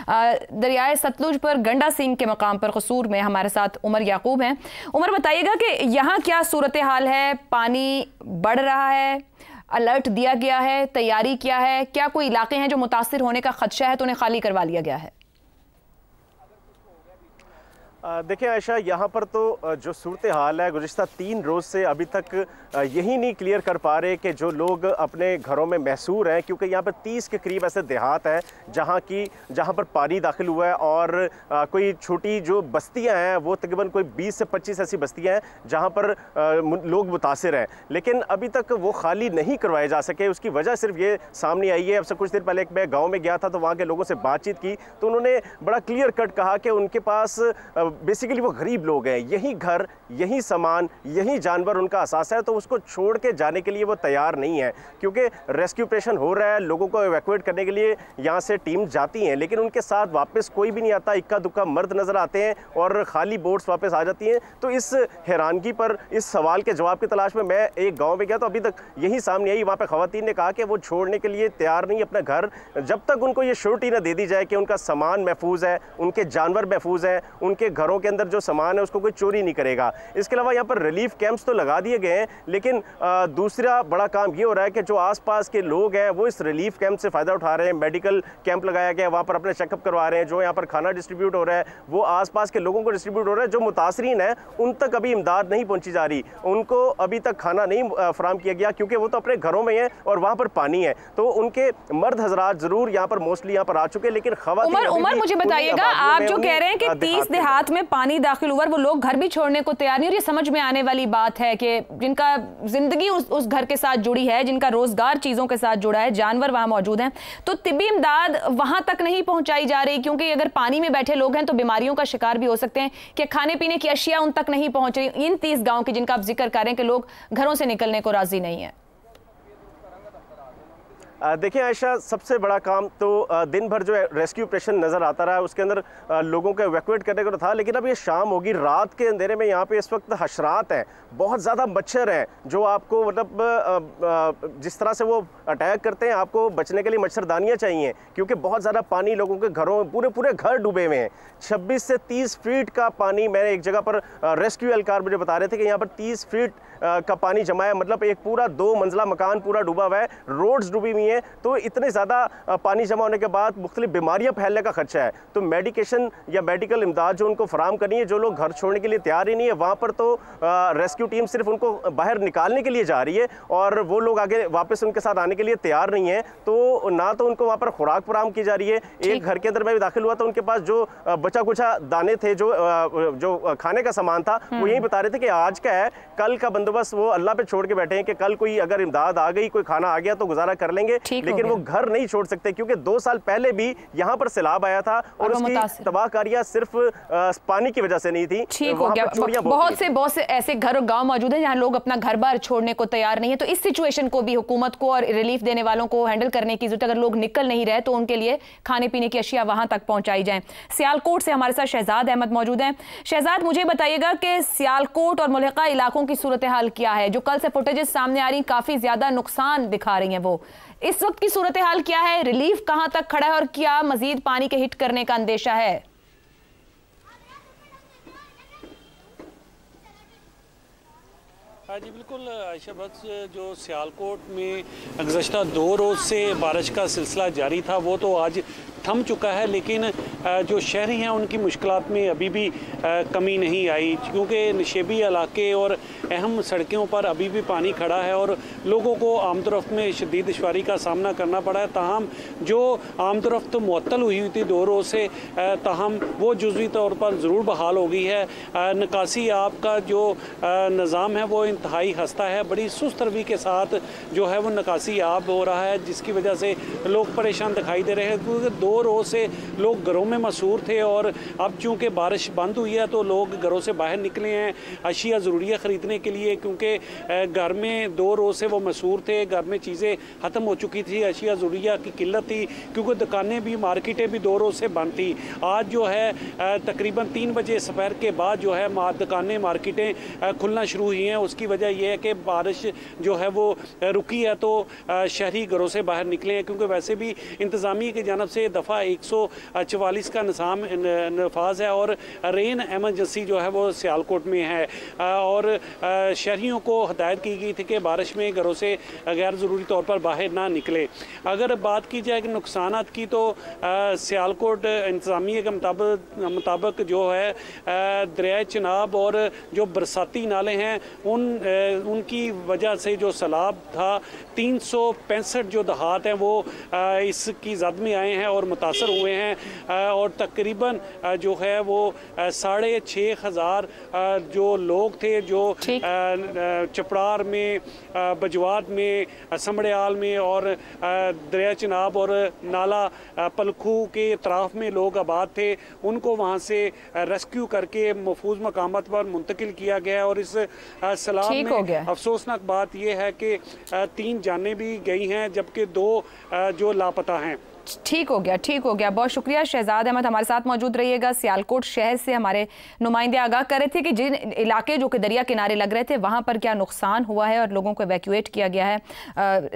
दरियाए सतलुज पर गंडा सिंह के मकाम पर कसूर में हमारे साथ उमर याकूब हैं। उमर, बताइएगा कि यहाँ क्या सूरत हाल है? पानी बढ़ रहा है, अलर्ट दिया गया है, तैयारी क्या है? क्या कोई इलाके हैं जो मुतासिर होने का खदशा है तो उन्हें खाली करवा लिया गया है? देखिए आयशा, यहाँ पर तो जो सूरत हाल है गुज़िश्ता 3 रोज़ से अभी तक यही नहीं क्लियर कर पा रहे कि जो लोग अपने घरों में महसूर हैं, क्योंकि यहाँ पर 30 के करीब ऐसे देहात हैं जहाँ पर पानी दाखिल हुआ है और कोई छोटी जो बस्तियाँ हैं वो तकरीबन कोई 20 से 25 ऐसी बस्तियाँ हैं जहाँ पर लोग मुतासिर हैं, लेकिन अभी तक वो खाली नहीं करवाए जा सके। उसकी वजह सिर्फ ये सामने आई है। अब से कुछ देर पहले मैं गाँव में गया था तो वहाँ के लोगों से बातचीत की तो उन्होंने बड़ा क्लियर कट कहा कि उनके पास बेसिकली वो गरीब लोग हैं, यही घर, यही सामान, यही जानवर उनका असासा है, तो उसको छोड़ के जाने के लिए वो तैयार नहीं है। क्योंकि रेस्क्यू ऑपरेशन हो रहा है, लोगों को इवैक्यूएट करने के लिए यहाँ से टीम जाती हैं, लेकिन उनके साथ वापस कोई भी नहीं आता। इक्का दुक्का मर्द नज़र आते हैं और खाली बोट्स वापस आ जाती हैं। तो इस हैरानगी पर, इस सवाल के जवाब की तलाश में मैं एक गाँव में गया तो अभी तक यही सामने आई। वहाँ पर ख़वातीन ने कहा कि वो छोड़ने के लिए तैयार नहीं अपना घर, जब तक उनको ये श्योरिटी ना दे दी जाए कि उनका सामान महफूज है, उनके जानवर महफूज हैं, उनके घरों के अंदर जो सामान है उसको कोई चोरी नहीं करेगा। इसके अलावा यहाँ पर रिलीफ कैंप्स तो लगा दिए गए हैं, लेकिन दूसरा बड़ा काम ये हो रहा है कि जो आसपास के लोग हैं वो इस रिलीफ कैंप से फ़ायदा उठा रहे हैं। मेडिकल कैंप लगाया गया है, वहाँ पर अपने चेकअप करवा रहे हैं। जो यहाँ पर खाना डिस्ट्रीब्यूट हो रहा है वो आसपास के लोगों को डिस्ट्रीब्यूट हो रहा है। जो मुतासरीन है उन तक अभी इमदाद नहीं पहुँची जा रही, उनको अभी तक खाना नहीं फराहम किया गया, क्योंकि वो तो अपने घरों में हैं और वहाँ पर पानी है। तो उनके मर्द हजरात ज़रूर यहाँ पर मोस्टली यहाँ पर आ चुके हैं, लेकिन ख़वातीन उमर मुझे बताइएगा, आप जो कह रहे हैं कि 30 देहात में पानी दाखिल हुआ, वो लोग घर भी छोड़ने को तैयार नहीं। और ये समझ में आने वाली बात है कि जिनका जिंदगी उस घर के साथ जुड़ी है, जिनका रोजगार चीजों के साथ जुड़ा है, जानवर वहां मौजूद हैं, तो तिब्बी इमदाद वहां तक नहीं पहुंचाई जा रही, क्योंकि अगर पानी में बैठे लोग हैं तो बीमारियों का शिकार भी हो सकते हैं कि खाने पीने की अशिया उन तक नहीं पहुंच रही। इन 30 गांव की जिनका आप जिक्र कर रहे हैं कि लोग घरों से निकलने को राजी नहीं है। देखिए आयशा, सबसे बड़ा काम तो दिन भर जो रेस्क्यू ऑपरेशन नज़र आता रहा है उसके अंदर लोगों को इवैक्यूएट करने को था, लेकिन अब ये शाम होगी, रात के अंधेरे में यहाँ पे इस वक्त हशरात हैं, बहुत ज़्यादा मच्छर हैं जो आपको मतलब जिस तरह से वो अटैक करते हैं, आपको बचने के लिए मच्छरदानियाँ चाहिए, क्योंकि बहुत ज़्यादा पानी लोगों के घरों में, पूरे घर डूबे हुए हैं। 26 से 30 फीट का पानी, मैंने एक जगह पर रेस्क्यू एहलकार मुझे बता रहे थे कि यहाँ पर 30 फीट का पानी जमा है, मतलब एक पूरा 2 मंजिला मकान पूरा डूबा हुआ है, रोड्स डूबी हुई हैं। तो इतने ज़्यादा पानी जमा होने के बाद मुख्तलिफ बीमारियां फैलने का खदशा है। तो मेडिकेशन या मेडिकल इमदाद जो उनको फराम करनी है, जो लोग घर छोड़ने के लिए तैयार ही नहीं है, वहाँ पर तो रेस्क्यू टीम सिर्फ उनको बाहर निकालने के लिए जा रही है और वो लोग आगे वापस उनके साथ आने के लिए तैयार नहीं है। तो ना तो उनको वहाँ पर खुराक फराम की जा रही है। एक घर के अंदर मैं भी दाखिल हुआ तो उनके पास जो बचा कुचा दाने थे, जो खाने का सामान था, वो यही बता रहे थे कि आज का है, कल का बंदोबस्त वो अल्लाह पे छोड़ के बैठे हैं कि कल कोई अगर इमदाद आ गई, कोई खाना आ गया तो गुजारा कर लेंगे, लेकिन वो घर नहीं छोड़ सकते, क्योंकि 2 साल पहले भी यहाँ पर सैलाब आया था और उसकी तबाहकारियां सिर्फ पानी की वजह से नहीं थी। ठीक हो गया। बहुत से ऐसे घर और गांव मौजूद हैं जहाँ लोग अपना घर बार छोड़ने को तैयार नहीं है। तो इस सिचुएशन को भी हुकूमत को और रिलीफ देने वालों को हैंडल करने की जरूरत है। अगर लोग निकल नहीं रहे तो उनके लिए खाने पीने की अशिया वहां तक पहुंचाई जाए। सियालकोट से हमारे साथ शहजाद अहमद मौजूद हैं। शहजाद, मुझे बताइएगा कि सियालकोट और मुल्हिका इलाकों की सूरत हाल क्या है? जो कल से फुटेजेस सामने आ रही, काफी ज्यादा नुकसान दिखा रही हैं, वो इस वक्त की सूरत हाल क्या है? रिलीफ कहां तक खड़ा है और क्या मजीद पानी के हिट करने का अंदेशा है? हाँ जी बिल्कुल आयशा, बस जो सियालकोट में गुज़श्ता 2 रोज़ से बारिश का सिलसिला जारी था वो तो आज थम चुका है, लेकिन जो शहरी हैं उनकी मुश्किलात में अभी भी कमी नहीं आई, क्योंकि नशेबी इलाके और अहम सड़कों पर अभी भी पानी खड़ा है और लोगों को आमतरफ्त में शदीद दुश्वारी का सामना करना पड़ा है। ताहम जो आमतरफ्त मुअत्तल हुई थी 2 रोज़ से, ताहम वो जुज़वी तौर पर ज़रूर बहाल हो गई है। निकासी आपका जो निज़ाम है वो इंतहाई खस्ता है, बड़ी सुस्त रवि के साथ जो है वो निकासी आब हो रहा है, जिसकी वजह से लोग परेशान दिखाई दे रहे हैं, क्योंकि 2 रोज़ से लोग घरों में मसरूर थे और अब चूँकि बारिश बंद हुई है तो लोग घरों से बाहर निकले हैं अशिया ज़रूरिया ख़रीदने के लिए, क्योंकि घर में 2 रोज़ से वो मसरूर थे, घर में चीज़ें ख़त्म हो चुकी थी, अशिया ज़रूरिया की किल्लत थी, क्योंकि दुकानें भी, मार्केटें भी 2 रोज़ से बंद थी। आज जो है तकरीबन 3 बजे दोपहर के बाद जो है दुकानें, मार्केटें खुलना शुरू हुई हैं। उसकी वजह यह है कि बारिश जो है वो रुकी है तो शहरी घरों से बाहर निकले हैं, क्योंकि वैसे भी इंतज़ामिया की जानब से दफ़ा 144 का निज़ाम नफाज है और रेन एमरजेंसी जो है वो सियालकोट में है और शहरियों को हदायत की गई थी कि बारिश में घरों से गैर ज़रूरी तौर पर बाहर ना निकले। अगर बात की जाए कि नुकसानात की तो सियालकोट इंतज़ामिया के मुताबिक जो है दरिया चिनाब और जो बरसाती नाले हैं उनकी वजह से जो सैलाब था 365 जो देहात हैं वो इसकी जद में आए हैं और मुतासर हुए हैं और तकरीबन जो है वो 6,500 जो लोग थे जो चपड़ार में, बजवात में, समड़ियाल में और दरिया चिनाब और नाला पलखू के अतराफ में लोग आबाद थे, उनको वहाँ से रेस्क्यू करके महफूज मकामात पर मुंतकिल किया गया है। और इस सैलाब में अफसोसनाक बात यह है कि 3 जानें भी गई हैं जबकि 2 जो लापता हैं। ठीक हो गया। बहुत शुक्रिया शहजाद अहमद, हमारे साथ मौजूद रहिएगा। सियालकोट शहर से हमारे नुमाइंदे आगाह कर रहे थे कि जिन इलाके जो कि दरिया किनारे लग रहे थे वहाँ पर क्या नुकसान हुआ है और लोगों को इवैक्यूएट किया गया है।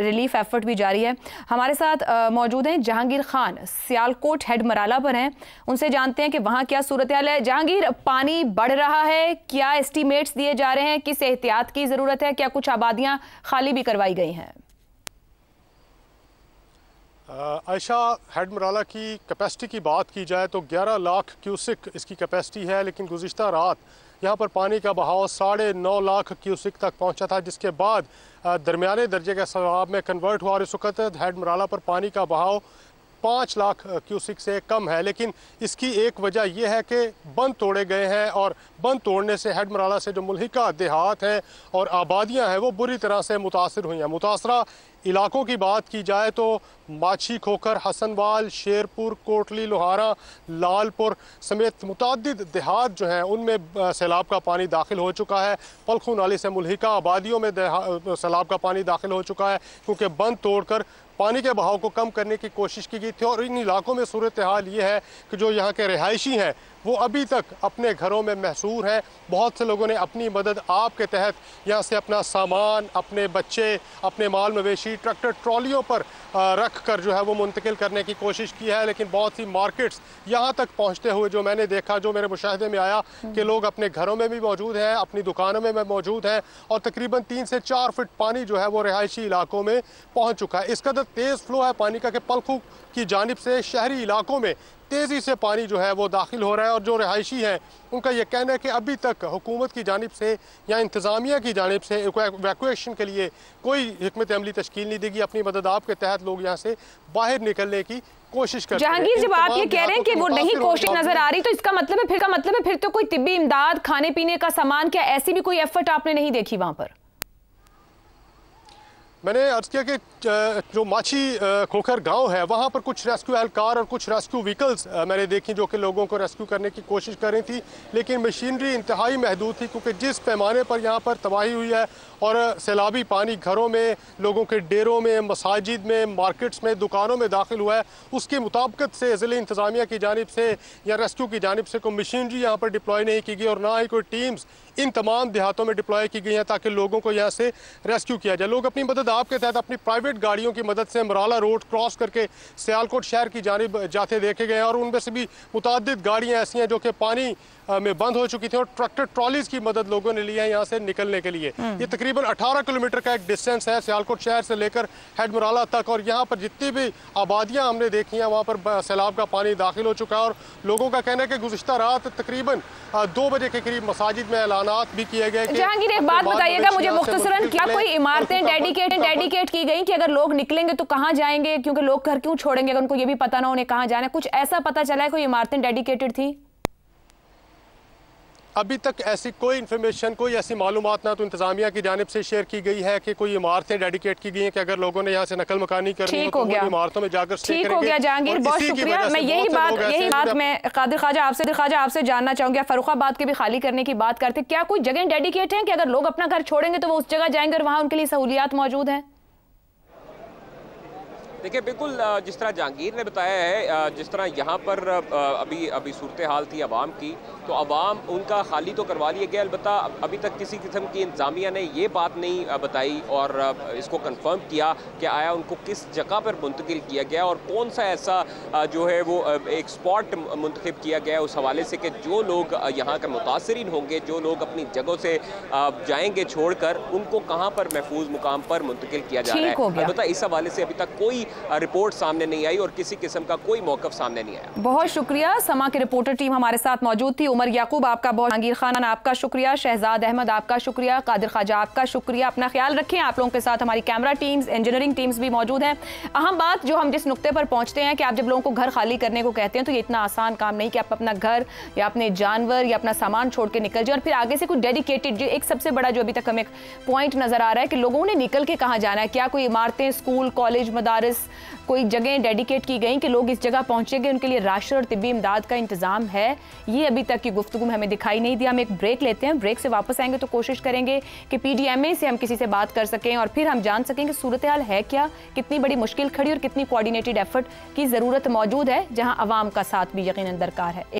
रिलीफ एफर्ट भी जारी है। हमारे साथ मौजूद हैं जहांगीर खान, सियालकोट हेड मराला पर हैं, उनसे जानते हैं कि वहाँ क्या सूरत हाल है। जहांगीर, पानी बढ़ रहा है, क्या एस्टीमेट्स दिए जा रहे हैं, किस एहतियात की ज़रूरत है, क्या कुछ आबादियाँ खाली भी करवाई गई हैं? आयशा, हेड मराला की कैपेसिटी की बात की जाए तो 11 लाख क्यूसिक इसकी कैपेसिटी है, लेकिन गुज़िश्ता रात यहाँ पर पानी का बहाव 9.5 लाख क्यूसिक तक पहुँचा था, जिसके बाद दरमियाने दर्जे के सैलाब में कन्वर्ट हुआ और इस वक्त हेड मराला पर पानी का बहाव 5 लाख क्यूसिक से कम है। लेकिन इसकी एक वजह यह है कि बंद तोड़े गए हैं और बंद तोड़ने से हेड मराला से जो मुल्हिका देहात हैं और आबादियां हैं वो बुरी तरह से मुतासर हुई हैं। मुतासरा इलाकों की बात की जाए तो माछी, खोखर, हसनवाल, शेरपुर, कोटली, लोहारा, लालपुर समेत मुतअद्दिद देहात जो हैं उनमें सैलाब का पानी दाखिल हो चुका है। पलखू नाली से मुल्हिका आबादियों में सैलाब का पानी दाखिल हो चुका है क्योंकि बंद तोड़कर पानी के बहाव को कम करने की कोशिश की गई थी। और इन इलाकों में सूरत हाल ये है कि जो यहाँ के रिहायशी हैं वो अभी तक अपने घरों में महसूर हैं। बहुत से लोगों ने अपनी मदद आप के तहत यहाँ से अपना सामान, अपने बच्चे, अपने माल मवेशी ट्रैक्टर ट्रॉलियों पर रख कर जो है वो मुंतकिल करने की कोशिश की है। लेकिन बहुत सी मार्केट्स यहाँ तक पहुँचते हुए जो मैंने देखा, जो मेरे मुशाहिदे में आया कि लोग अपने घरों में भी मौजूद हैं, अपनी दुकानों में मौजूद हैं और तकरीबन 3 से 4 फुट पानी जो है वो रिहायशी इलाकों में पहुँच चुका है। इस कदर तेज़ फ्लो है पानी का कि पलखू की जानिब से शहरी इलाकों में तेज़ी से पानी जो है वो दाखिल हो रहा है। और जो रिहायशी हैं उनका यह कहना है कि अभी तक हुकूमत की जानिब से या इंतज़ामिया की जानिब से इवैक्यूएशन के लिए कोई हिकमत अमली तश्कील नहीं देगी। अपनी मदद आप के तहत लोग यहाँ से बाहर निकलने की कोशिश करते हैं। जहांगीर, जब आप ये कह रहे हैं कि वो नहीं कोशिश नजर आ रही तो इसका मतलब है फिर तो कोई तिब्बी इमदाद, खाने पीने का सामान, क्या ऐसी भी कोई एफर्ट आपने नहीं देखी वहाँ पर? मैंने अर्ज किया कि जो माछी खोखर गांव है वहां पर कुछ रेस्क्यू एहलकार और कुछ रेस्क्यू व्हीकल्स मैंने देखी जो कि लोगों को रेस्क्यू करने की कोशिश कर रही थी, लेकिन मशीनरी इंतहाई महदूद थी क्योंकि जिस पैमाने पर यहां पर तबाही हुई है और सैलाबी पानी घरों में, लोगों के डेरों में, मसाजिद में, मार्केट्स में, दुकानों में दाखिल हुआ है, उसकी मुताबिकत से ज़िले इंतज़ामिया की जानिब से या रेस्क्यू की जानिब से कोई मशीनरी यहाँ पर डिप्लॉय नहीं की गई और ना ही कोई टीम्स इन तमाम देहातों में डिप्लॉय की गई हैं ताकि लोगों को यहाँ से रेस्क्यू किया जाए। लोग अपनी मदद आपके तहत अपनी प्राइवेट गाड़ियों की मदद से मराला रोड क्रॉस करके सियालकोट शहर की जानिब जाते देखे गए हैं और उनमें से भी मुतादिद गाड़ियाँ ऐसी हैं जो कि पानी में बंद हो चुकी थी और ट्रैक्टर ट्रॉलीज की मदद लोगों ने ली है यहाँ से निकलने के लिए। ये तकरीबन 18 किलोमीटर का एक डिस्टेंस है सियालकोट शहर से लेकर हेड मराला तक और यहाँ पर जितनी भी आबादियाँ हमने देखी हैं वहाँ पर सैलाब का पानी दाखिल हो चुका है और लोगों का कहना है कि गुज़िश्ता रात तकरीबन 2 बजे के करीब मसाजिद में ऐलानात भी किए गए। जहांगीर, एक बात बताइएगा मुझे मुख्तसरन, क्या कोई इमारतें डेडिकेट की गई कि अगर लोग निकलेंगे तो कहाँ जाएंगे, क्योंकि लोग घर क्यों छोड़ेंगे अगर उनको ये भी पता ना उन्हें कहाँ जाना है? कुछ ऐसा पता चला है कोई इमारतें डेडिकेटेड थी? अभी तक ऐसी कोई इन्फॉर्मेशन, कोई ऐसी मालूमात ना तो इंतजामिया की जानिब से शेयर की गई है कि कोई इमारतें डेडिकेट की गई हैं कि अगर लोगों ने यहाँ से नकल मकानी करनी हो तो इमारतों में जाकर स्टे करेंगे। ठीक हो गया जहांगीर, बहुत शुक्रिया। मैं यही बात मैं कादिर ख्वाजा आपसे जानना चाहूंगी। फर्रुखाबाद के भी खाली करने की बात करते, क्या कोई जगह डेडिकेट है कि अगर लोग अपना घर छोड़ेंगे तो वो उस जगह जाएंगे और वहाँ उनके लिए सहूलियात मौजूद हैं? देखिए बिल्कुल जिस तरह जहांगीर ने बताया है, जिस तरह यहाँ पर अभी सूरत हाल थी आवाम की, तो आवाम उनका खाली तो करवा लिया गया, अलबत्ता अभी तक किसी किस्म की इंतजामिया ने ये बात नहीं बताई और इसको कंफर्म किया कि आया उनको किस जगह पर मुंतकिल किया गया और कौन सा ऐसा जो है वो एक स्पॉट मुंतखब किया गया उस हवाले से कि जो लोग यहाँ के मुतासरीन होंगे, जो लोग अपनी जगहों से जाएंगे छोड़कर, उनको कहाँ पर महफूज मुकाम पर मुंतकिल किया जा रहा है। अलबत्ता इस हवाले से अभी तक कोई रिपोर्ट सामने नहीं आई और किसी किस्म का कोई मौकफ सामने नहीं आया। बहुत शुक्रिया। समा की रिपोर्टर टीम हमारे साथ मौजूद थी। उमर याकूब आपका बहुत, जहांगीर खान आपका शुक्रिया, शहजाद अहमद आपका शुक्रिया, कादिर ख्वाजा आपका शुक्रिया। अपना ख्याल रखें। आप लोगों के साथ हमारी कैमरा टीम्स, इंजीनियरिंग टीम्स भी मौजूद हैं। अहम बात जो हम जिस नुक्ते पर पहुंचते हैं कि आप जब लोगों को घर खाली करने को कहते हैं तो ये इतना आसान काम नहीं कि आप अपना घर या अपने जानवर या अपना सामान छोड़ के निकल जाए और फिर आगे से कुछ डेडिकेटेड, एक सबसे बड़ा जो अभी तक हमें पॉइंट नजर आ रहा है कि लोगों ने निकल के कहाँ जाना है। क्या कोई इमारतें, स्कूल, कॉलेज, मदारिस, कोई जगह डेडिकेट की गई कि लोग इस जगह पहुंचेंगे, उनके लिए राशन और तिब्बी इमदाद का इंतजाम है? ये अभी तक की गुफ्तगू में हमें दिखाई नहीं दिया। हम एक ब्रेक लेते हैं, ब्रेक से वापस आएंगे तो कोशिश करेंगे कि PDMA से हम किसी से बात कर सकें और फिर हम जान सकें कि सूरत हाल है क्या, कितनी बड़ी मुश्किल खड़ी और कितनी कोऑर्डिनेटेड एफर्ट की जरूरत मौजूद है, जहां अवाम का साथ भी यकीनन दरकार है।